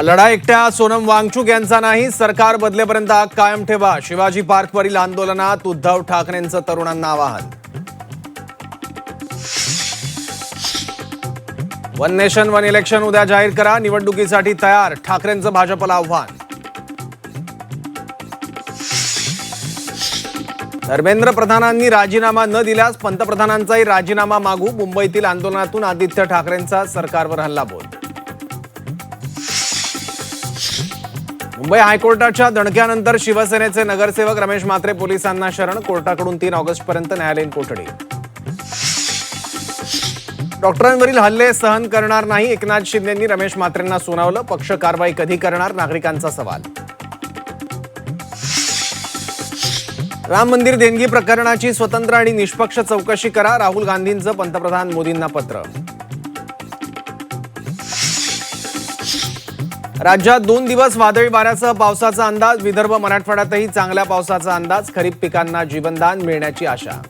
लढा एकट्या सोनम वांगचुक यांचा नाही, सरकार बदलेपर्यंत आग कायम ठेवा. शिवाजी पार्कवरील आंदोलनात उद्धव ठाकरेंचं तरुणांना आवाहन. वन नेशन वन इलेक्शन उद्या जाहीर करा, निवडणुकीसाठी तयार, ठाकरेंचं भाजपला आव्हान. धर्मेंद्र प्रधानांनी राजीनामा न दिल्यास पंतप्रधानांचाही राजीनामा मागू, मुंबईतील आंदोलनातून आदित्य ठाकरेंचा सरकारवर हल्लाबोल. मुंबई हायकोर्टाच्या दणक्यानंतर शिवसेनेचे नगरसेवक रमेश म्हात्रे पोलिसांना शरण, कोर्टाकडून 3 ऑगस्टपर्यंत न्यायालयीन कोठडी. डॉक्टरांवरील हल्ले सहन करणार नाही, एकनाथ शिंदेंनी रमेश म्हात्रेंना सुनावलं. पक्ष कारवाई कधी करणार, नागरिकांचा सवाल. राम मंदिर देणगी प्रकरणाची स्वतंत्र आणि निष्पक्ष चौकशी करा, राहुल गांधींचं पंतप्रधान मोदींना पत्र. राज्यात 2 दिवस वादळी वाऱ्यासह पावसाचा अंदाज, विदर्भ मराठवाड्यातही चांगल्या पावसाचा अंदाज, खरीप पिकांना जीवनदान मिळण्याची आशा.